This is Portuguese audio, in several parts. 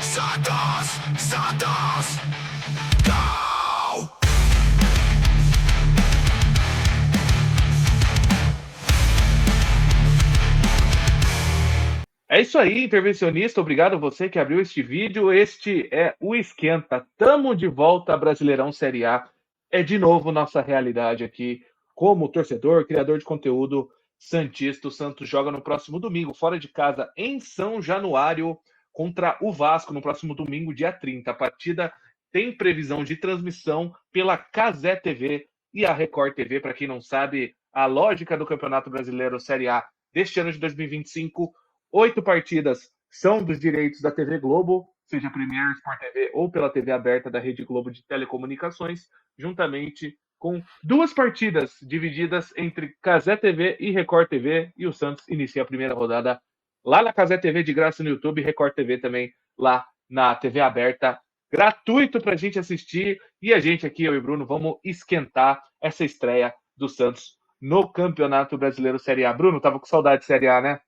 Santos, Santos, go! É isso aí, intervencionista. Obrigado a você que abriu este vídeo. Este é o Esquenta. Tamo de volta a Brasileirão Série A. É de novo nossa realidade aqui, como torcedor, criador de conteúdo santista. O Santos joga no próximo domingo, fora de casa, em São Januário, contra o Vasco, no próximo domingo, dia 30. A partida tem previsão de transmissão pela Cazé TV e a Record TV. Para quem não sabe, a lógica do Campeonato Brasileiro Série A deste ano de 2025. 8 partidas são dos direitos da TV Globo, seja Premier, Sport TV ou pela TV aberta da Rede Globo de Telecomunicações, juntamente com 2 partidas divididas entre Cazé TV e Record TV, e o Santos inicia a primeira rodada lá na Cazé TV de graça no YouTube, Record TV também lá na TV aberta, gratuito para a gente assistir, e a gente aqui, eu e Bruno, vamos esquentar essa estreia do Santos no Campeonato Brasileiro Série A. Bruno, tava com saudade de Série A, né?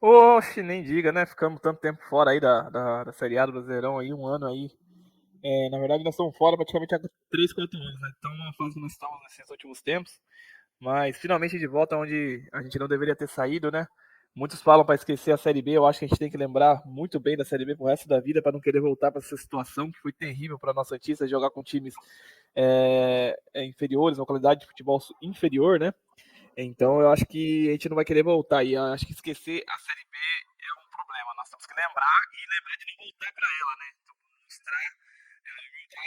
Oxe, nem diga, né? Ficamos tanto tempo fora aí da Série A do Brasileirão aí, um ano aí. Na verdade, nós estamos fora praticamente há 3, 4 anos, né? Então, uma fase que nós estamos nesses últimos tempos. Mas finalmente de volta onde a gente não deveria ter saído, né? Muitos falam para esquecer a Série B. Eu acho que a gente tem que lembrar muito bem da Série B pro resto da vida para não querer voltar para essa situação que foi terrível para nossa Santista jogar com times inferiores, uma qualidade de futebol inferior, né? Então eu acho que a gente não vai querer voltar. E eu acho que esquecer a Série B é um problema. Nós temos que lembrar e lembrar de não voltar para ela, né? Então, mostrar,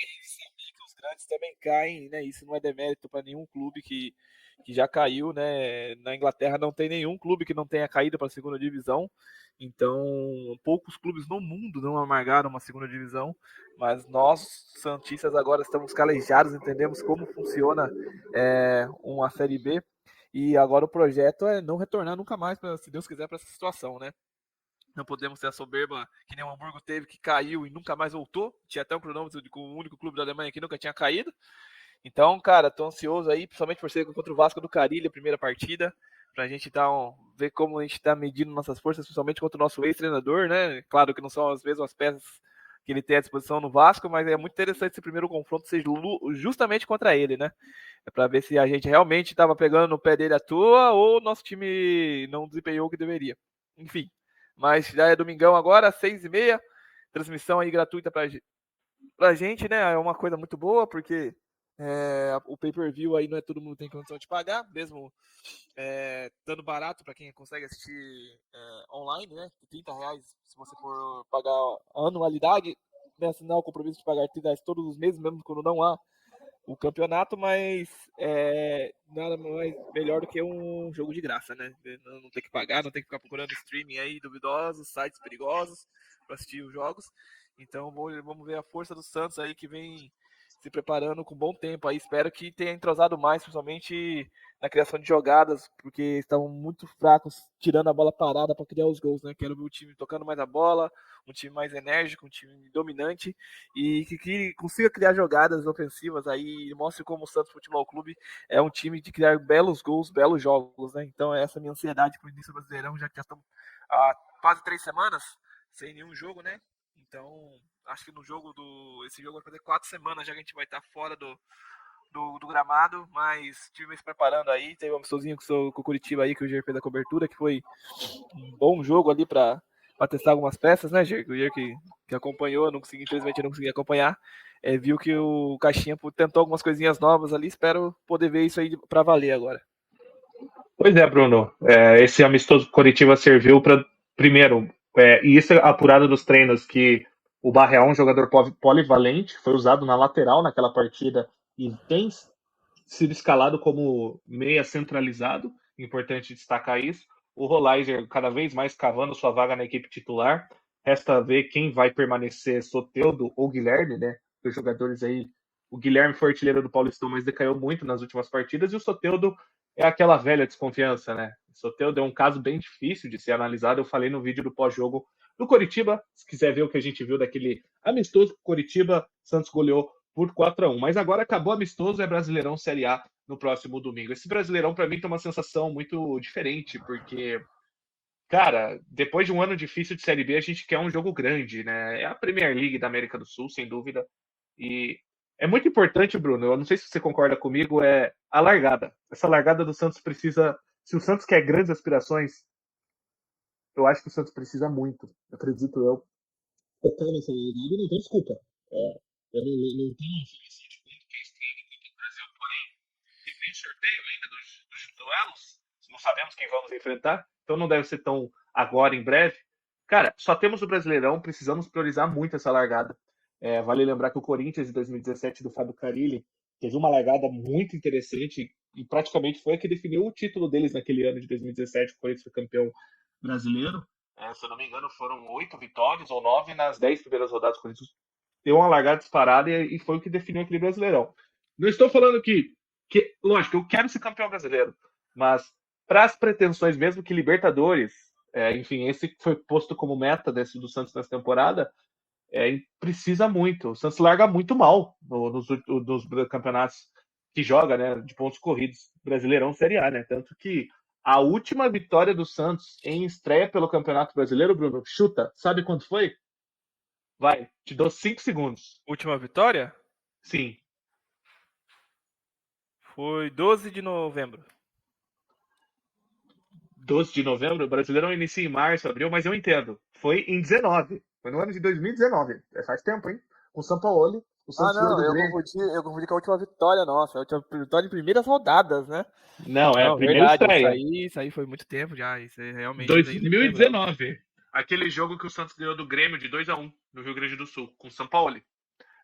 e saber que os grandes também caem, né? Isso não é demérito para nenhum clube que já caiu, né? Na Inglaterra não tem nenhum clube que não tenha caído para a segunda divisão. Então, poucos clubes no mundo não amargaram uma segunda divisão, mas nós, santistas, agora estamos calejados, entendemos como funciona uma Série B. E agora o projeto é não retornar nunca mais, se Deus quiser, para essa situação, né? Não podemos ter a soberba que nem o Hamburgo teve, que caiu e nunca mais voltou. Tinha até um cronômetro com o único clube da Alemanha que nunca tinha caído. Então, cara, tô ansioso aí, principalmente por ser contra o Vasco do Carilho, a primeira partida, pra gente ver como a gente tá medindo nossas forças, principalmente contra o nosso ex-treinador, né? Claro que não são as mesmas peças que ele tem à disposição no Vasco, mas é muito interessante esse primeiro confronto seja justamente contra ele, né? É para ver se a gente realmente estava pegando no pé dele à toa ou nosso time não desempenhou o que deveria. Enfim, mas já é domingão agora, 6h30, transmissão aí gratuita pra gente, né? É uma coisa muito boa, porque o pay-per-view aí não é todo mundo tem condição de pagar, mesmo dando barato para quem consegue assistir online, né? R$30 se você for pagar a anualidade, né? Assinar o compromisso de pagar R$30 todos os meses, mesmo quando não há o campeonato, mas nada mais melhor do que um jogo de graça, né? Não tem que pagar, não tem que ficar procurando streaming aí duvidosos, sites perigosos para assistir os jogos. Então vamos ver a força do Santos aí que vem se preparando com bom tempo aí. Espero que tenha entrosado mais, principalmente na criação de jogadas, porque estavam muito fracos tirando a bola parada para criar os gols, né? Quero ver o time tocando mais a bola, um time mais enérgico, um time dominante e que consiga criar jogadas ofensivas aí e mostre como o Santos Futebol Clube é um time de criar belos gols, belos jogos, né? Então essa é a minha ansiedade para o início do Brasileirão, já que já estamos há quase 3 semanas sem nenhum jogo, né? Então acho que esse jogo vai fazer 4 semanas já que a gente vai estar fora do gramado, mas estive se preparando aí, teve um amistosinho com o Curitiba aí, que o Ger fez a cobertura, que foi um bom jogo ali para testar algumas peças, né, Ger? O Ger que acompanhou, infelizmente não consegui acompanhar, viu que o Caixinha tentou algumas coisinhas novas ali, espero poder ver isso aí para valer agora. Pois é, Bruno. Esse amistoso Coritiba serviu para, primeiro, e isso é apurado dos treinos, que o Barra é um jogador polivalente, foi usado na lateral naquela partida e tem sido escalado como meia centralizado, importante destacar isso. O Rolaiser cada vez mais cavando sua vaga na equipe titular. Resta ver quem vai permanecer, Soteldo ou Guilherme, né? Os jogadores aí. O Guilherme foi artilheiro do Paulistão, mas decaiu muito nas últimas partidas, e o Soteldo é aquela velha desconfiança, né? O Soteldo é um caso bem difícil de ser analisado. Eu falei no vídeo do pós-jogo do Coritiba. Se quiser ver o que a gente viu daquele amistoso Coritiba, Santos goleou por 4-1. Mas agora acabou amistoso, é Brasileirão Série A no próximo domingo. Esse Brasileirão, para mim, tem uma sensação muito diferente, porque Cara, depois de um ano difícil de Série B, a gente quer um jogo grande, né? É a Premier League da América do Sul, sem dúvida. E é muito importante, Bruno. Eu não sei se você concorda comigo, é a largada. Essa largada do Santos precisa. Se o Santos quer grandes aspirações, eu acho que o Santos precisa muito. Acredito eu. Focar nessa largada, não tem desculpa. Eu não tenho informação de quanto que é a estreia da Copa do Brasil, porém, tem sorteio ainda dos duelos. Não sabemos quem vamos enfrentar, então não deve ser tão agora, em breve. Cara, só temos o Brasileirão, precisamos priorizar muito essa largada. Vale lembrar que o Corinthians, em 2017, do Fábio Carille, teve uma largada muito interessante e praticamente foi a que definiu o título deles naquele ano de 2017. O Corinthians foi campeão brasileiro. Se eu não me engano, foram 8 vitórias ou 9 nas 10 primeiras rodadas. O Corinthians deu uma largada disparada e foi o que definiu aquele Brasileirão. Não estou falando que, lógico, eu quero ser campeão brasileiro, mas para as pretensões, mesmo que Libertadores, enfim, esse foi posto como meta do Santos nessa temporada, precisa muito. O Santos larga muito mal nos campeonatos que joga, né, de pontos corridos, Brasileirão, Série A, né? Tanto que a última vitória do Santos em estreia pelo Campeonato Brasileiro, Bruno, chuta, sabe quanto foi? Vai, te dou 5 segundos. Última vitória Sim, foi 12 de novembro. 12 de novembro, o Brasileirão inicia em março, abril, mas eu entendo. Foi em 19. Foi no ano de 2019. Faz tempo, hein? Com o São Paulo, o Ah, Santos ganhou não, do eu Grêmio. confundi, eu confundi com a última vitória nossa, a última vitória em primeiras rodadas, né? Não, é a Não, primeira verdade, estreia. isso aí foi muito tempo já, isso aí realmente nem lembrava. 2019. Aquele jogo que o Santos ganhou do Grêmio de 2-1 no Rio Grande do Sul, com o São Paulo.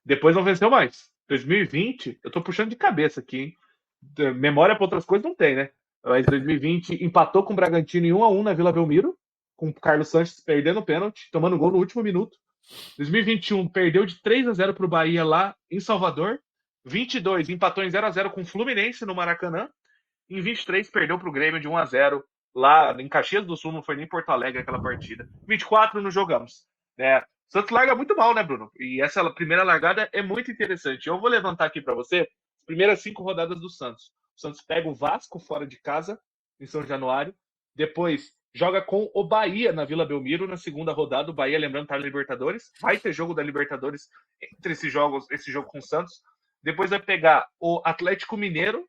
Depois não venceu mais. 2020, eu tô puxando de cabeça aqui, hein? Memória para outras coisas não tem, né? Mas 2020 empatou com o Bragantino em 1-1 na Vila Belmiro, com o Carlos Sanches perdendo o pênalti, tomando gol no último minuto. 2021 perdeu de 3-0 para o Bahia lá em Salvador. 22 empatou em 0-0 com o Fluminense no Maracanã. Em 23 perdeu para o Grêmio de 1-0 lá em Caxias do Sul, não foi nem Porto Alegre aquela partida. 24 não jogamos. O Santos larga muito mal, né, Bruno? E essa primeira largada é muito interessante. Eu vou levantar aqui para você as primeiras 5 rodadas do Santos. O Santos pega o Vasco fora de casa, em São Januário. Depois joga com o Bahia na Vila Belmiro na segunda rodada. O Bahia, lembrando, está na Libertadores. Vai ter jogo da Libertadores entre esses jogos, esse jogo com o Santos. Depois vai pegar o Atlético Mineiro,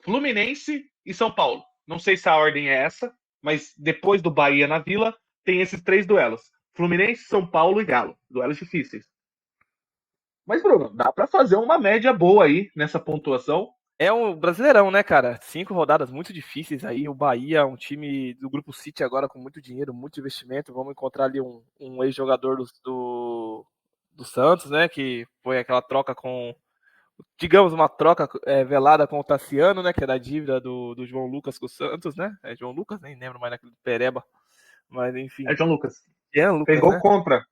Fluminense e São Paulo. Não sei se a ordem é essa, mas depois do Bahia na Vila, tem esses 3 duelos. Fluminense, São Paulo e Galo. Duelos difíceis. Mas, Bruno, dá para fazer uma média boa aí nessa pontuação. É um Brasileirão, né, cara? 5 rodadas muito difíceis aí. O Bahia, um time do Grupo City agora com muito dinheiro, muito investimento. Vamos encontrar ali um ex-jogador do Santos, né? Que foi aquela troca com, digamos, uma troca velada com o Tassiano, né? Que é da dívida do João Lucas com o Santos, né? É João Lucas, nem lembro mais daquele Pereba. Mas enfim. É João Lucas. Jean Lucas, Pegou né? contra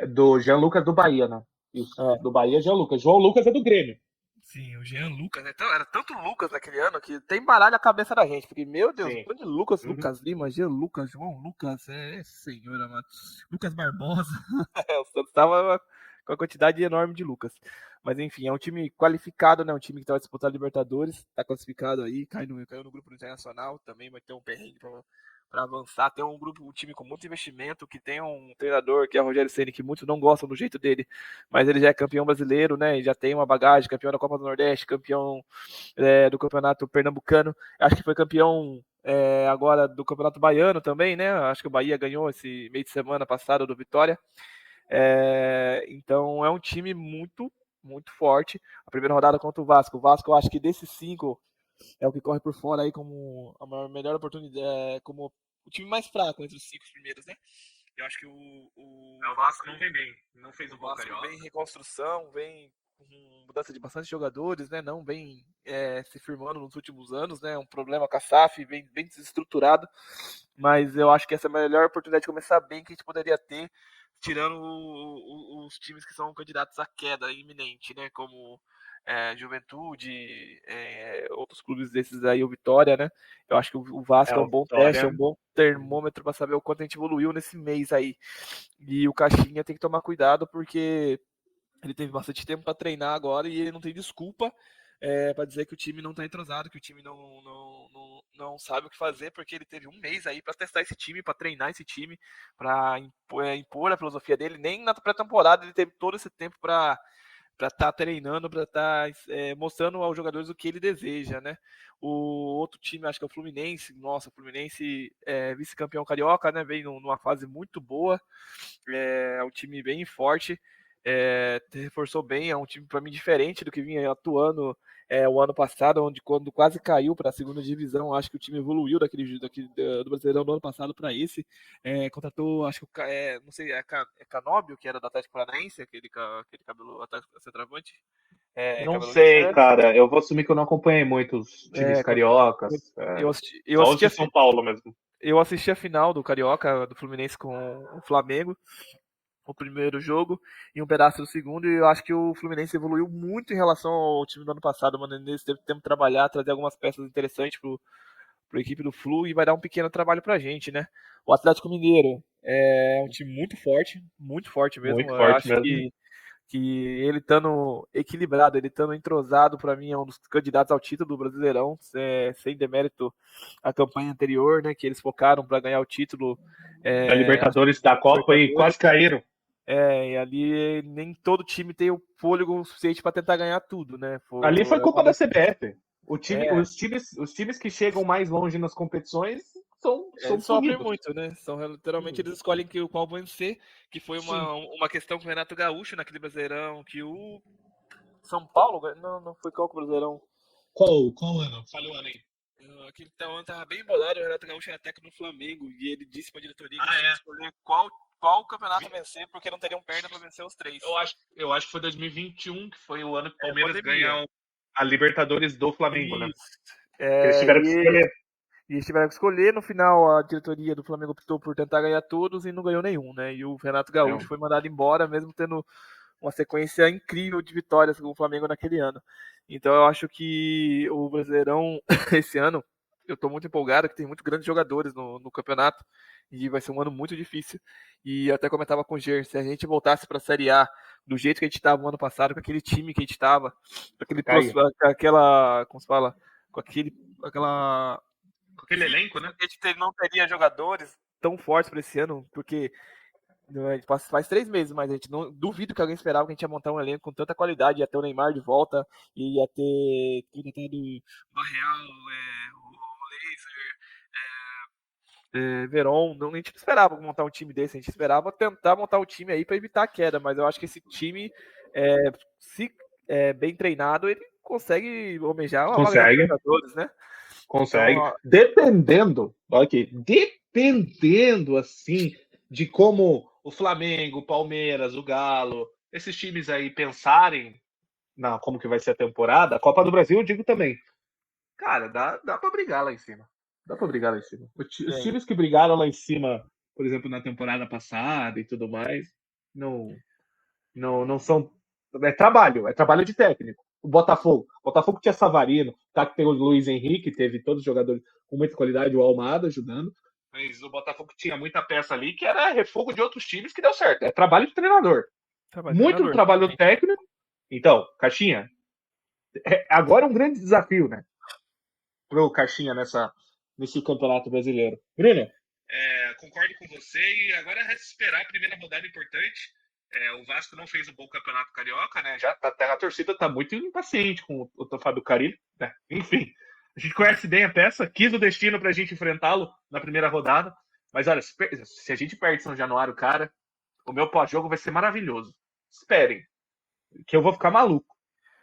do Jean Lucas do Bahia, né? Isso. É. Do Bahia, Jean Lucas. João Lucas é do Grêmio. Sim, o Jean Lucas, né? Então, era tanto Lucas naquele ano que tem baralho a cabeça da gente. Porque, meu Deus, Sim. quando de Lucas, Uhum. Lucas Lima, Jean Lucas, João Lucas, senhora, mano. Lucas Barbosa. O Santos tava com a quantidade enorme de Lucas. Mas enfim, é um time qualificado, né? Um time que tava disputando a Libertadores, tá classificado aí, caiu no grupo do Internacional, também vai ter um perrengue para avançar. Tem um time com muito investimento, que tem um treinador que é o Rogério Ceni, que muitos não gostam do jeito dele, mas ele já é campeão brasileiro, né? Já tem uma bagagem, campeão da Copa do Nordeste, campeão do Campeonato Pernambucano. Acho que foi campeão agora do Campeonato Baiano também, né? Acho que o Bahia ganhou esse meio de semana passado do Vitória. Então é um time muito, muito forte. A primeira rodada contra o Vasco. O Vasco, eu acho que desses 5 é o que corre por fora aí como a melhor oportunidade, como o time mais fraco entre os 5 primeiros, né? Eu acho que o Vasco não vem bem. Não fez um o bom Vasco carioca. vem em reconstrução, vem com mudança de bastante jogadores, né? Não vem se firmando nos últimos anos, né? Um problema com a SAF, vem bem desestruturado. Mas eu acho que essa é a melhor oportunidade de começar bem que a gente poderia ter, tirando os times que são candidatos à queda iminente, né? Como Juventude, outros clubes desses aí, o Vitória, né? Eu acho que o Vasco é um O bom Vitória. teste, é um bom termômetro para saber o quanto a gente evoluiu nesse mês aí. E o Caixinha tem que tomar cuidado porque ele teve bastante tempo para treinar agora e ele não tem desculpa para dizer que o time não está entrosado, que o time não sabe o que fazer, porque ele teve um mês aí para testar esse time, para treinar esse time, para impor a filosofia dele. Nem na pré-temporada ele teve todo esse tempo para estar treinando, para estar mostrando aos jogadores o que ele deseja, né? O outro time, acho que é o Fluminense. Nossa, o Fluminense é vice-campeão carioca, né? Vem numa fase muito boa, é um time bem forte, reforçou bem, é um time para mim diferente do que vinha atuando o ano passado, onde quando quase caiu para a segunda divisão, acho que o time evoluiu do Brasileirão do ano passado para esse, contratou, acho que não sei, é Canóbio, que era do Atlético Paranaense, aquele cabelo centroavante, Não cabelo liso, sei, né? cara. Eu vou assumir que eu não acompanhei muito os times É, cariocas. eu Só os assisti de São Paulo mesmo. eu assisti a final do Carioca, do Fluminense com o Flamengo, o primeiro jogo e um pedaço do segundo, e eu acho que o Fluminense evoluiu muito em relação ao time do ano passado. O Mano Menezes teve tempo de trabalhar, trazer algumas peças interessantes para a equipe do Flu, e vai dar um pequeno trabalho para a gente, né? O Atlético Mineiro é um time muito forte mesmo. Muito Eu forte acho mesmo. que ele estando equilibrado, ele estando entrosado, para mim é um dos candidatos ao título do Brasileirão, sem demérito a campanha anterior, né? Que eles focaram para ganhar o título. Da Acho que Libertadores, da Copa e Libertadores, quase caíram. e ali nem todo time tem o fôlego suficiente para tentar ganhar tudo, né? Ali foi culpa da CBF. É, Os times que chegam mais longe nas competições são eles sofrem punidos. muito, né? Literalmente eles escolhem qual vencer, que foi Sim. uma questão com o Renato Gaúcho naquele Brasileirão, que o São Paulo, não foi qual que o Brasileirão? Qual ano? Fala o ano aí. Aquele ano tava bem bolado, o Renato Gaúcho era técnico do Flamengo, e ele disse pra diretoria que Ah, eles tinham é. que escolher qual campeonato vencer, porque não teriam perna pra vencer os três. Eu acho que foi 2021, que foi o ano que o Palmeiras Pandemia. ganha a Libertadores do Flamengo, né? Isso. Eles tiveram que escolher. E eles tiveram que escolher. No final, a diretoria do Flamengo optou por tentar ganhar todos e não ganhou nenhum, né? E o Renato Gaúcho Não. foi mandado embora, mesmo tendo uma sequência incrível de vitórias com o Flamengo naquele ano. Então eu acho que o Brasileirão, esse ano, eu estou muito empolgado, que tem muitos grandes jogadores no campeonato, e vai ser um ano muito difícil. E eu até comentava com o Ger, se a gente voltasse para a Série A do jeito que a gente estava no ano passado, com aquele time que a gente estava, Caía. como se fala, com aquela Com aquele elenco, né? a gente não teria jogadores tão fortes para esse ano, porque faz 3 meses, mas a gente não duvido que alguém esperava que a gente ia montar um elenco com tanta qualidade, ia ter o Neymar de volta, ia ter do Barreal, o Laser, Veron. Não, a gente não esperava montar um time desse, a gente esperava tentar montar um time aí para evitar a queda, mas eu acho que esse time, se bem treinado, ele consegue almejar uma vaga na Consegue. Libertadores, né? Consegue. Então, Dependendo, olha aqui, dependendo assim de como o Flamengo, o Palmeiras, o Galo, esses times aí pensarem na como que vai ser a temporada, a Copa do Brasil eu digo também. Cara, dá para brigar lá em cima. Dá para brigar lá em cima. Os tem. times que brigaram lá em cima, por exemplo, na temporada passada e tudo mais, não não são. É trabalho de técnico. O Botafogo tinha Savarino, tá que tem o Luiz Henrique, teve todos os jogadores com muita qualidade, o Almada ajudando. Mas o Botafogo tinha muita peça ali que era refogo de outros times que deu certo. É trabalho de treinador. Muito trabalho técnico. Então, Caixinha, agora é um grande desafio, né? Pro Caixinha nesse Campeonato Brasileiro. Bruno, concordo com você e agora resta esperar a primeira rodada importante. O Vasco não fez um bom campeonato carioca, né? A torcida está muito impaciente com o Fábio Carille. Né? Enfim, a gente conhece bem a peça, quis o destino para a gente enfrentá-lo na primeira rodada. Mas olha, se a gente perde São Januário, cara, o meu pós-jogo vai ser maravilhoso. Esperem, que eu vou ficar maluco.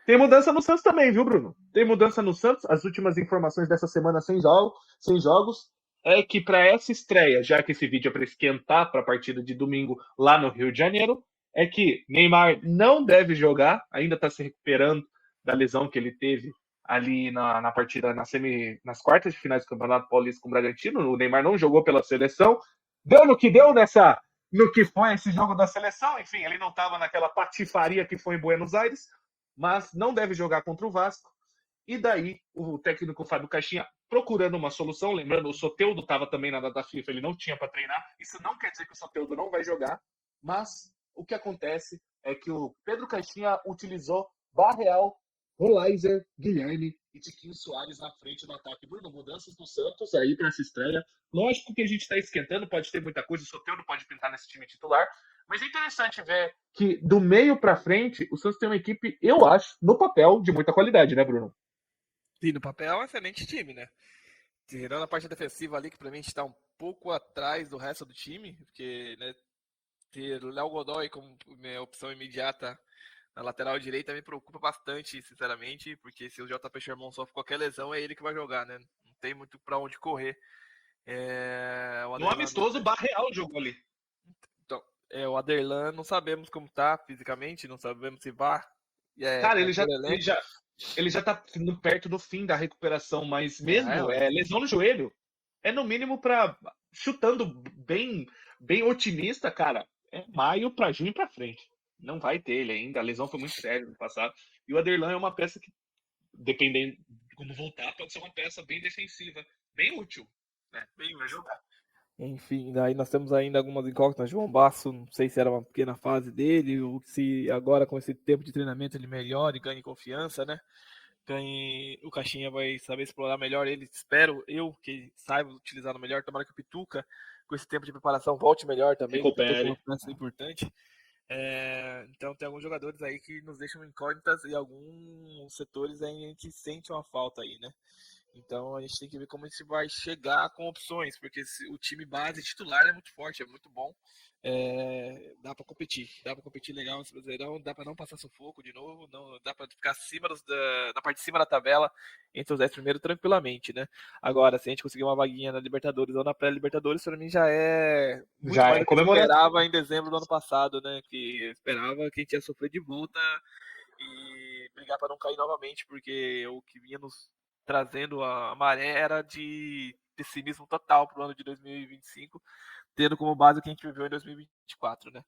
Tem mudança no Santos também, viu, Bruno? Tem mudança no Santos. As últimas informações dessa semana sem jogos é que para essa estreia, já que esse vídeo é para esquentar para a partida de domingo lá no Rio de Janeiro, é que Neymar não deve jogar, ainda está se recuperando da lesão que ele teve ali na partida nas quartas de finais do Campeonato Paulista com o Bragantino. O Neymar não jogou pela seleção, deu no que deu no que foi esse jogo da seleção. Enfim, ele não estava naquela patifaria que foi em Buenos Aires, mas não deve jogar contra o Vasco. E daí o técnico Fábio Caixinha procurando uma solução, lembrando, o Soteldo estava também na data FIFA, ele não tinha para treinar. Isso não quer dizer que o Soteldo não vai jogar, mas o que acontece é que o Pedro Caixinha utilizou Barreal, Rolaiser, Guilherme e Tiquinho Soares na frente do ataque. Bruno, mudanças do Santos aí para essa estreia. Lógico que a gente está esquentando, pode ter muita coisa, o Soteldo pode pintar nesse time titular, mas é interessante ver que do meio para frente o Santos tem uma equipe, eu acho, no papel, de muita qualidade, né, Bruno? E no papel é um excelente time, né? Tirando a parte defensiva ali, que pra mim a gente tá um pouco atrás do resto do time, porque, né, ter Léo Godoy como minha opção imediata na lateral direita me preocupa bastante, sinceramente, porque se o JP Sherman sofre qualquer lesão, é ele que vai jogar, né? Não tem muito pra onde correr. O No Aderlan, amistoso, o Barreal jogou ali. então, o Aderlan não sabemos como tá fisicamente, não sabemos se vai Cara, compor o elenco. ele já tá perto do fim da recuperação, mas mesmo Ué. lesão no joelho, é no mínimo para chutando bem otimista, cara. É maio para junho para frente. Não vai ter ele ainda. A lesão foi muito séria no passado. E o Aderlan é uma peça que, dependendo de como voltar, pode ser uma peça bem defensiva, bem útil, né? Bem vai jogar. Enfim, daí nós temos ainda algumas incógnitas. João Basso, não sei se era uma pequena fase dele, ou se agora com esse tempo de treinamento ele melhora e ganhe confiança, né? O Caixinha vai saber explorar melhor ele, espero eu que saiba utilizar melhor. Tomara que o Pituca, com esse tempo de preparação, volte melhor também. O Pituca é uma peça importante. Então tem alguns jogadores aí que nos deixam incógnitas e alguns setores aí a gente sente uma falta aí, né? Então a gente tem que ver como a gente vai chegar com opções, porque o time base titular é muito forte, é muito bom. Dá para competir legal nesse Brasileirão, dá para não passar sufoco de novo, não dá para ficar acima na parte de cima da tabela entre os 10 primeiros tranquilamente, né? Agora, se a gente conseguir uma vaguinha na Libertadores ou na pré-Libertadores, para mim já é muito mais do que eu esperava em dezembro do ano passado, né? Que eu esperava que a gente ia sofrer de volta e brigar para não cair novamente, porque o que vinha nos trazendo a maré era de pessimismo total para o ano de 2025, tendo como base o que a gente viveu em 2024, né?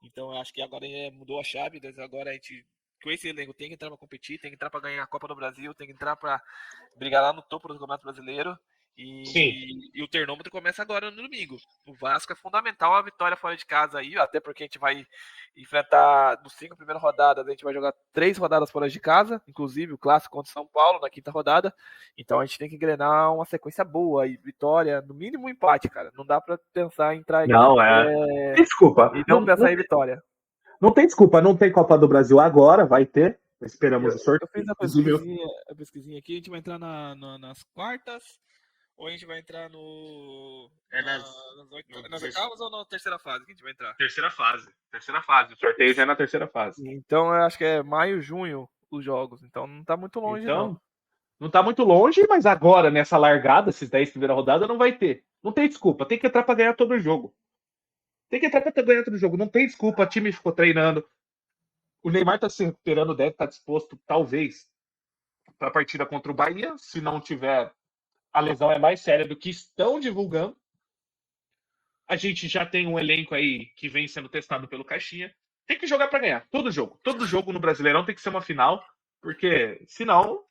Então eu acho que agora mudou a chave, agora a gente com esse elenco tem que entrar para competir, tem que entrar para ganhar a Copa do Brasil, tem que entrar para brigar lá no topo do Campeonato Brasileiro. E o termômetro começa agora no domingo. O Vasco é fundamental a vitória fora de casa aí, até porque a gente vai enfrentar nos 5 primeiras rodadas, a gente vai jogar 3 rodadas fora de casa, inclusive o clássico contra o São Paulo na quinta rodada. Então a gente tem que engrenar uma sequência boa e vitória, no mínimo um empate, cara. Não dá para pensar em entrar Desculpa. E não pensar em vitória. Não tem desculpa, não tem Copa do Brasil agora, vai ter. Esperamos o sorteio. Eu fiz a pesquisinha aqui, a gente vai entrar nas quartas. Ou a gente vai entrar nas oitavas ou na terceira fase que a gente vai entrar? Terceira fase. O sorteio já é na terceira fase. Então eu acho que é maio, junho os jogos. Então não tá muito longe, então, não tá muito longe, mas agora, nessa largada, esses 10 primeira rodada, não vai ter. Não tem desculpa, tem que entrar pra ganhar todo o jogo. Não tem desculpa, o time ficou treinando. O Neymar tá se recuperando, deve estar disposto, talvez, pra partida contra o Bahia. Se não tiver, a lesão é mais séria do que estão divulgando. A gente já tem um elenco aí que vem sendo testado pelo Caixinha. Tem que jogar para ganhar. Todo jogo no Brasileirão tem que ser uma final, porque senão,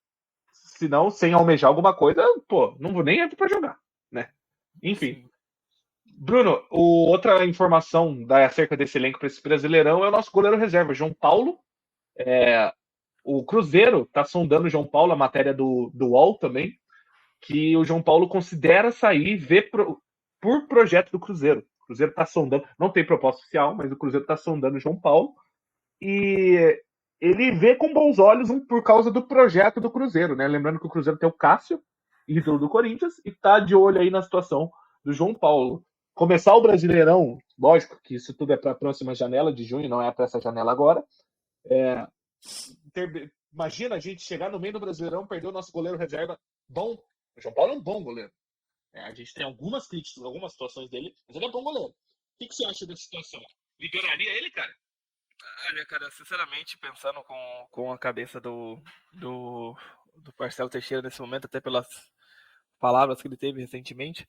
sem almejar alguma coisa, pô, não vou nem entrar para jogar, né? Enfim. Sim. Bruno, outra informação acerca desse elenco para esse Brasileirão é o nosso goleiro reserva, João Paulo. O Cruzeiro está sondando o João Paulo, a matéria do UOL também, que o João Paulo considera sair, por projeto do Cruzeiro. O Cruzeiro está sondando, não tem proposta oficial, mas o Cruzeiro está sondando o João Paulo. E ele vê com bons olhos por causa do projeto do Cruzeiro, né? Lembrando que o Cruzeiro tem o Cássio, ídolo do Corinthians, e está de olho aí na situação do João Paulo. Começar o Brasileirão, lógico que isso tudo é para a próxima janela de junho, não é para essa janela agora. Imagina a gente chegar no meio do Brasileirão, perder o nosso goleiro reserva bom. O João Paulo é um bom goleiro. A gente tem algumas críticas, algumas situações dele, mas ele é bom goleiro. O que você acha dessa situação? Liberaria ele, cara? Olha, cara, sinceramente, pensando com a cabeça do Marcelo Teixeira nesse momento, até pelas palavras que ele teve recentemente,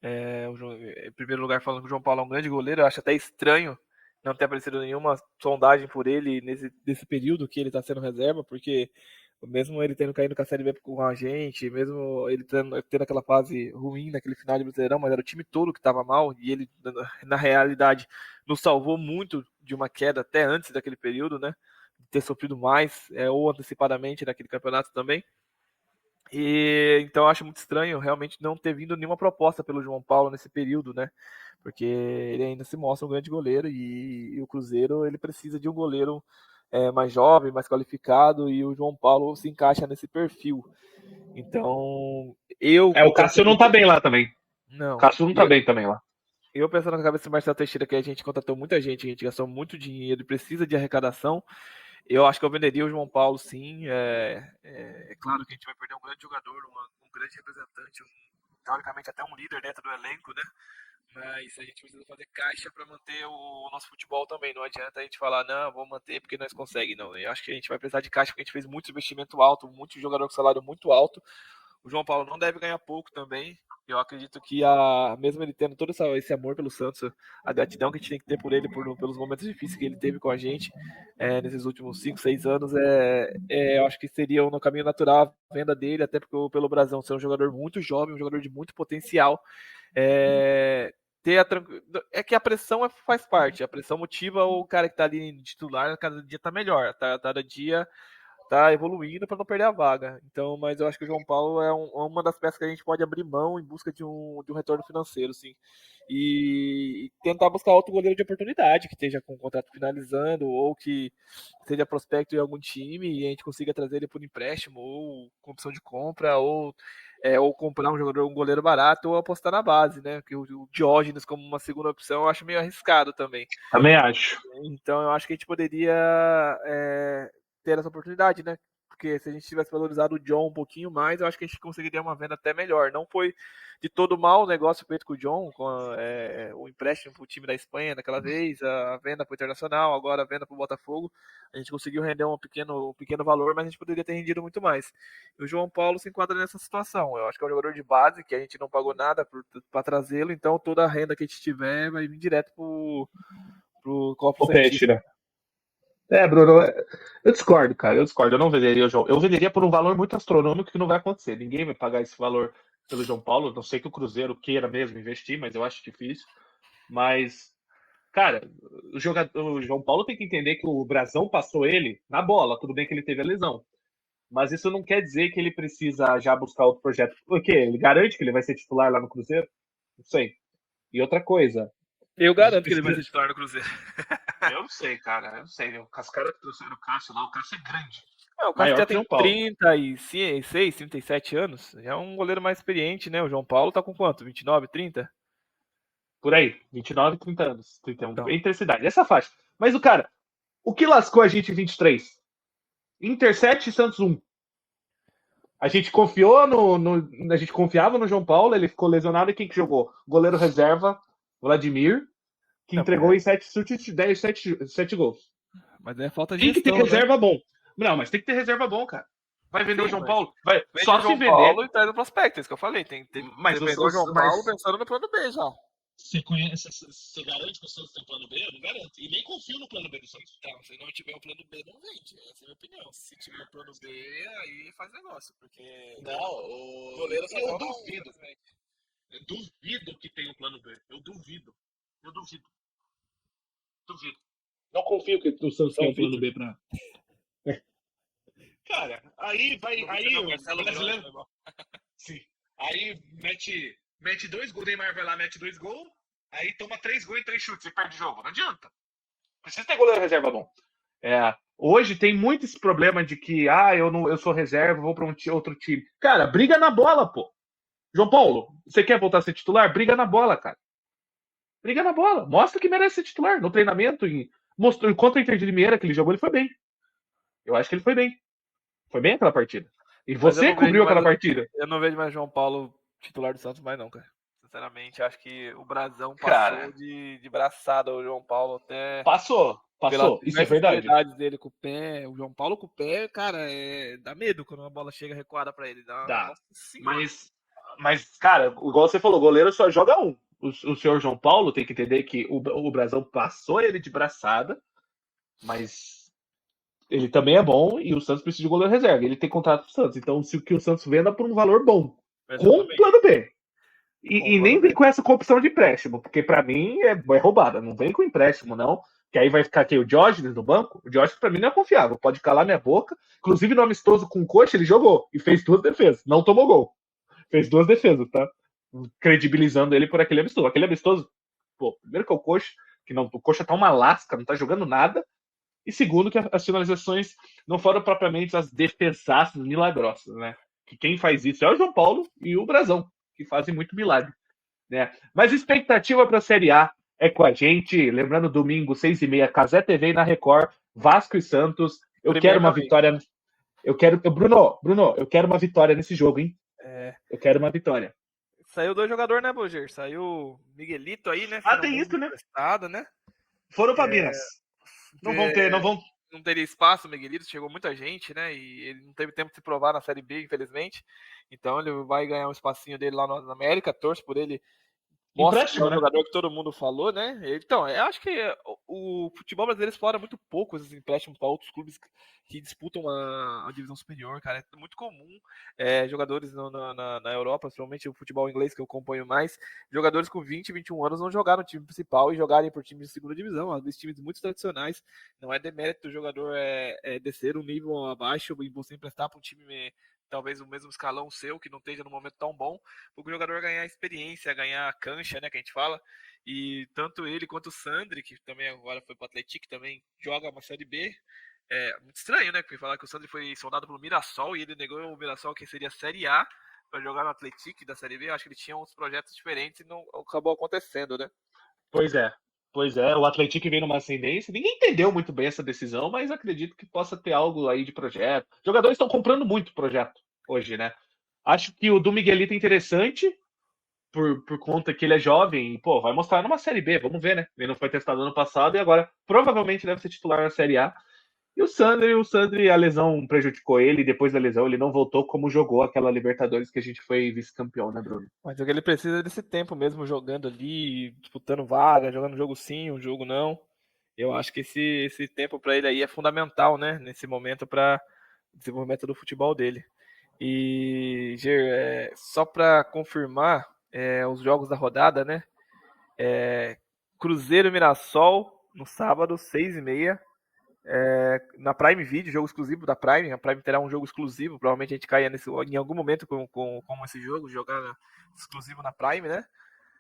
em primeiro lugar, falando que o João Paulo é um grande goleiro, eu acho até estranho não ter aparecido nenhuma sondagem por ele nesse período que ele está sendo reserva, porque mesmo ele tendo caído com a Série B com a gente, mesmo ele tendo aquela fase ruim naquele final de Brasileirão, mas era o time todo que estava mal, e ele, na realidade, nos salvou muito de uma queda até antes daquele período, né? ter sofrido mais, ou antecipadamente naquele campeonato também. E então eu acho muito estranho realmente não ter vindo nenhuma proposta pelo João Paulo nesse período, né? Porque ele ainda se mostra um grande goleiro e o Cruzeiro ele precisa de um goleiro mais jovem, mais qualificado, e o João Paulo se encaixa nesse perfil. Então, O Cássio não tá bem lá também. O Não. Cássio não tá bem também lá. Eu pensando na cabeça do Marcelo Teixeira, que a gente contratou muita gente, a gente gastou muito dinheiro, precisa de arrecadação. Eu acho que eu venderia o João Paulo, sim. É claro que a gente vai perder um grande jogador, um grande representante, teoricamente até um líder dentro do elenco, né? Mas a gente precisa fazer caixa para manter o nosso futebol também. Não adianta a gente falar, não, vamos manter porque nós conseguimos. Não, eu acho que a gente vai precisar de caixa porque a gente fez muito investimento alto, muito jogador com salário muito alto. O João Paulo não deve ganhar pouco também. Eu acredito que, mesmo ele tendo todo esse amor pelo Santos, a gratidão que a gente tem que ter por ele, pelos momentos difíceis que ele teve com a gente nesses últimos 5, 6 anos, eu acho que seria no caminho natural a venda dele, até porque pelo Brasão ser um jogador muito jovem, um jogador de muito potencial. É que a pressão faz parte, a pressão motiva o cara que está ali titular, cada dia está melhor, cada dia tá evoluindo para não perder a vaga. Então, mas eu acho que o João Paulo é uma das peças que a gente pode abrir mão em busca de um retorno financeiro, sim. E tentar buscar outro goleiro de oportunidade, que esteja com o contrato finalizando, ou que seja prospecto em algum time e a gente consiga trazer ele por empréstimo, ou com opção de compra, ou comprar um goleiro barato, ou apostar na base, né? Porque o Diógenes como uma segunda opção eu acho meio arriscado também. Também acho. Então eu acho que a gente poderia ter essa oportunidade, né? Porque se a gente tivesse valorizado o John um pouquinho mais, eu acho que a gente conseguiria uma venda até melhor. Não foi de todo mal o negócio feito com o John, com o empréstimo para o time da Espanha naquela vez, a venda para o Internacional, agora a venda para o Botafogo. A gente conseguiu render um pequeno valor, mas a gente poderia ter rendido muito mais. E o João Paulo se enquadra nessa situação. Eu acho que é um jogador de base, que a gente não pagou nada para trazê-lo, então toda a renda que a gente tiver vai vir direto pro Copo Santista. Bruno, eu discordo, cara. Eu não venderia o João. Eu venderia por um valor muito astronômico que não vai acontecer. Ninguém vai pagar esse valor pelo João Paulo. Não sei que o Cruzeiro queira mesmo investir, mas eu acho difícil. Mas, cara, o João Paulo tem que entender que o Brasão passou ele na bola. Tudo bem que ele teve a lesão. Mas isso não quer dizer que ele precisa já buscar outro projeto. Por quê? Ele garante que ele vai ser titular lá no Cruzeiro? Não sei. E outra coisa. Eu garanto que ele vai ser titular no Cruzeiro. Eu não sei, cara. Eu não sei. Os caras que trouxeram o Cássio lá, o Cássio é grande. O Cássio já tem 36, 37 anos. Já é um goleiro mais experiente, né? O João Paulo tá com quanto? 29, 30? Por aí. 29, 30 anos. 31. Então. Entre essa idade. Essa faixa. Mas o que lascou a gente em 23? Inter 7 e Santos 1. A gente confiou a gente confiava no João Paulo, ele ficou lesionado e quem que jogou? Goleiro reserva, Vladimir, que entregou em 7 chutes, 7 gols. Mas é falta de Tem gestão, que ter reserva bom. Não, mas tem que ter reserva bom, cara. Vai vender o João Paulo? Vai. Só se vender. Paulo e traz o prospecto, é isso que eu falei. Tem que mas vender o João Paulo pensando no plano B já. Você garante que o Santos tem plano B? Eu não garanto. E nem confio no plano B do Santos. Não, se não tiver o plano B, não vende. Essa é a minha opinião. Se tiver o plano B, aí faz negócio. Porque. Não, o goleiro eu duvido. Eu duvido que tenha um plano B. Eu duvido. Não confio que o Santos tenha um plano B pra. Cara, aí vai. Aí o brasileiro. Sim. Aí mete 2 gols, o Neymar vai lá, mete 2 gols, aí toma 3 gols e 3 chutes e perde o jogo. Não adianta. Precisa ter goleiro reserva bom. Hoje tem muito esse problema de que eu sou reserva, vou para outro time. Cara, briga na bola, pô. João Paulo, você quer voltar a ser titular? Briga na bola, cara. Briga na bola. Mostra que merece ser titular. No treinamento, mostrou contra o Inter de Limeira que ele jogou, ele foi bem. Eu acho que ele foi bem. Foi bem aquela partida. E você cobriu aquela partida. Eu não vejo mais João Paulo titular do Santos mais não, cara. Sinceramente, acho que o Brasão passou de braçada o João Paulo até... Passou. Isso é verdade. Dele com o pé, o João Paulo com o pé, cara, dá medo quando uma bola chega recuada pra ele. Dá. Mas, cara, igual você falou, o goleiro só joga um. O senhor João Paulo tem que entender que o Brasão passou ele de braçada, mas ele também é bom e o Santos precisa de goleiro reserva. Ele tem contrato com o Santos, então se o Santos venda por um valor bom, com plano B. E nem vem com essa opção de empréstimo, porque pra mim é roubada. Não vem com empréstimo, não. Que aí vai ficar aqui o Diógenes no banco. O Diógenes pra mim não é confiável. Pode calar minha boca. Inclusive no amistoso com o Coxa ele jogou e fez 2 defesas. Não tomou gol. Fez 2 defesas, tá? Credibilizando ele por aquele amistoso. Aquele amistoso, pô, primeiro que é o Coxa, que não, o Coxa tá uma lasca, não tá jogando nada. E segundo, que as finalizações não foram propriamente as defesaças milagrosas, né? Que quem faz isso é o João Paulo e o Brasão, que fazem muito milagre, né? Mas expectativa para a Série A é com a gente. Lembrando, domingo, 6h30, Cazé TV e na Record, Vasco e Santos. Eu quero uma vitória. Eu quero. Bruno, eu quero uma vitória nesse jogo, hein? Eu quero uma vitória. Saiu 2 jogadores, né, Boger? Saiu o Miguelito aí, né? Tem isso, né? Emprestado, né? Foram para Minas. Não teria espaço, o Miguelito, chegou muita gente, né? E ele não teve tempo de se provar na Série B, infelizmente. Então ele vai ganhar um espacinho dele lá na América, torço por ele. Mostra que é um jogador que todo mundo falou, né? Então, eu acho que o futebol brasileiro explora muito pouco esses empréstimos para outros clubes que disputam a divisão superior, cara. É muito comum jogadores na Europa, principalmente o futebol inglês que eu acompanho mais, jogadores com 20, 21 anos não jogaram no time principal e jogarem por times de segunda divisão, às vezes times muito tradicionais. Não é demérito do jogador descer um nível abaixo e você emprestar para um time talvez o mesmo escalão seu, que não esteja no momento tão bom, para o jogador ganhar experiência, ganhar cancha, né, que a gente fala. E tanto ele quanto o Sandri, que também agora foi para o Atlético, também joga uma Série B. É muito estranho, né, porque falar que o Sandri foi soldado pelo Mirassol e ele negou o Mirassol, que seria a Série A, para jogar no Atlético da Série B. Eu acho que ele tinha uns projetos diferentes e não acabou acontecendo, né? Pois é, o Atlético veio numa ascendência, ninguém entendeu muito bem essa decisão, mas acredito que possa ter algo aí de projeto. Os jogadores estão comprando muito projeto hoje, né? Acho que o do Miguelito é interessante, por conta que ele é jovem, e, pô, vai mostrar numa Série B, vamos ver, né? Ele não foi testado ano passado e agora provavelmente deve ser titular na Série A. E o Sandri, a lesão prejudicou ele, e depois da lesão ele não voltou como jogou aquela Libertadores que a gente foi vice-campeão, né, Bruno? Mas o que ele precisa desse tempo mesmo jogando ali, disputando vaga, jogando jogo sim, um jogo não. Eu acho que esse tempo para ele aí é fundamental, né? Nesse momento para o desenvolvimento do futebol dele. E, Ger, só para confirmar os jogos da rodada, né? Cruzeiro e Mirassol no sábado, 6h30. Na Prime Video, jogo exclusivo da Prime. A Prime terá um jogo exclusivo. Provavelmente a gente caia em algum momento com esse jogo, jogar exclusivo na Prime, né?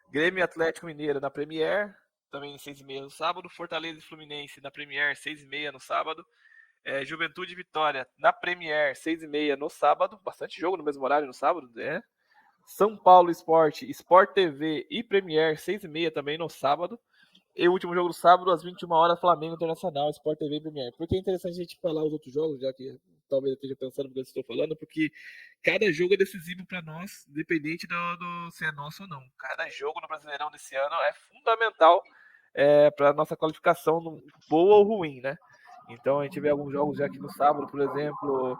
Grêmio e Atlético Mineiro na Premier, também 6h30 no sábado. Fortaleza e Fluminense na Premier, 6h30 no sábado. Juventude e Vitória na Premier, 6h30 no sábado. Bastante jogo no mesmo horário no sábado, né? São Paulo Esporte, Sport TV e Premier, 6h30 também no sábado. E o último jogo do sábado, às 21 horas, Flamengo Internacional, Sport TV e Premier. Por que é interessante a gente falar os outros jogos, já que talvez eu esteja pensando no que eu estou falando, porque cada jogo é decisivo para nós, independente se é nosso ou não. Cada jogo no Brasileirão desse ano é fundamental para a nossa qualificação, boa ou ruim, né? Então a gente vê alguns jogos já aqui no sábado, por exemplo,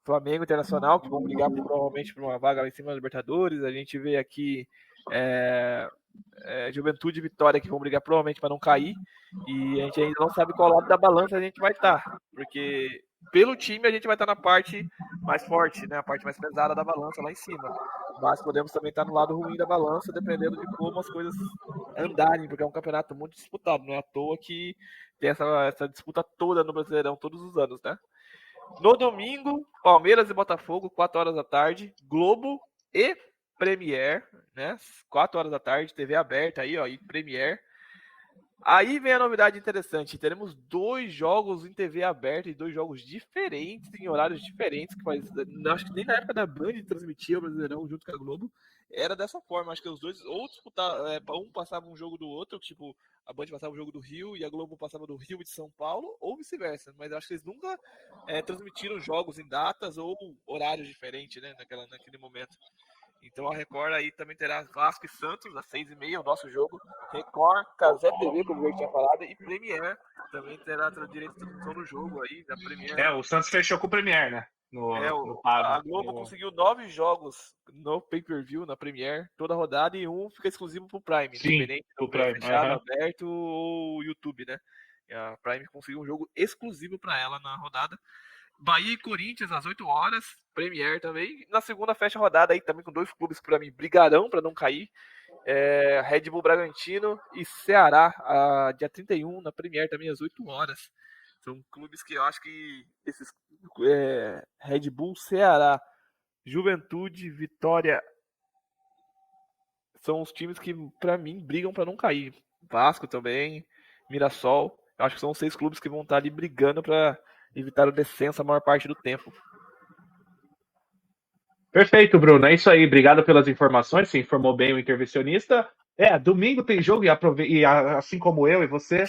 Flamengo Internacional, que vão brigar provavelmente por uma vaga lá em cima da Libertadores. A gente vê aqui Juventude e Vitória, que vão brigar provavelmente para não cair. E a gente ainda não sabe qual lado da balança a gente vai estar. Porque pelo time a gente vai estar na parte mais forte, né? A parte mais pesada da balança lá em cima. Mas podemos também estar no lado ruim da balança, dependendo de como as coisas andarem, porque é um campeonato muito disputado. Não é à toa que tem essa disputa toda no Brasileirão todos os anos, né? No domingo, Palmeiras e Botafogo, 4 horas da tarde, Globo e Premier, né? 4 horas da tarde, TV aberta aí, ó, e Premier. Aí vem a novidade interessante, teremos 2 jogos em TV aberta e 2 jogos diferentes, em horários diferentes, que acho que nem na época da Band transmitia o Brasileirão junto com a Globo, era dessa forma, acho que os dois, ou disputar, um passava um jogo do outro, tipo, a Band passava o jogo do Rio e a Globo passava do Rio e de São Paulo, ou vice-versa, mas eu acho que eles nunca transmitiram jogos em datas ou horários diferentes, né, naquele momento. Então a Record aí também terá Vasco e Santos às 6h30, o nosso jogo. Record, Cazé TV, como eu tinha falado, e Premier também terá direito de transmissão do jogo aí, da Premier. O Santos fechou com o Premier, né? A Globo conseguiu 9 jogos no pay-per-view, na Premier, toda rodada, e um fica exclusivo pro Prime, sim, independente do Prime, fechado, aberto ou YouTube, né? A Prime conseguiu um jogo exclusivo para ela na rodada. Bahia e Corinthians às 8 horas, Premier também. Na segunda fecha a rodada aí também com 2 clubes que para mim brigarão para não cair. Red Bull Bragantino e Ceará, dia 31, na Premier também às 8 horas. São clubes que eu acho que esses Red Bull, Ceará, Juventude, Vitória são os times que para mim brigam para não cair. Vasco também, Mirassol, eu acho que são os 6 clubes que vão estar ali brigando para evitar o descenso a maior parte do tempo. Perfeito, Bruno. É isso aí. Obrigado pelas informações. Se informou bem o intervencionista. Domingo tem jogo e assim como eu e você,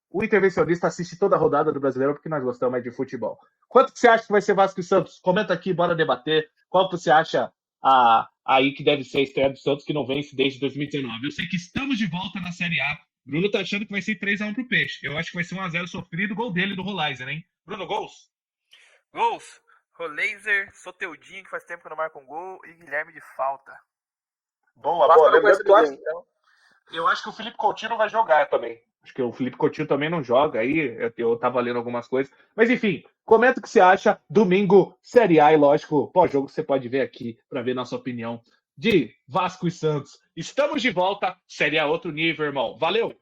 o intervencionista assiste toda a rodada do Brasileiro porque nós gostamos mais de futebol. Quanto que você acha que vai ser Vasco e Santos? Comenta aqui, bora debater. Qual que você acha aí que deve ser a estreia do Santos que não vence desde 2019? Eu sei que estamos de volta na Série A. Bruno tá achando que vai ser 3-1 pro Peixe. Eu acho que vai ser 1-0 sofrido, gol dele do Rolaiser, hein? Bruno, gols? Gols: Roleiser, Soteudinho, que faz tempo que não marca um gol, e Guilherme de falta. Boa. Lembrando que eu acho que o Felipe Coutinho não vai jogar também. Acho que o Felipe Coutinho também não joga aí. Eu tava lendo algumas coisas. Mas enfim, comenta o que você acha. Domingo, Série A, e lógico, pós-jogo você pode ver aqui para ver nossa opinião de Vasco e Santos. Estamos de volta. Série A outro nível, irmão. Valeu!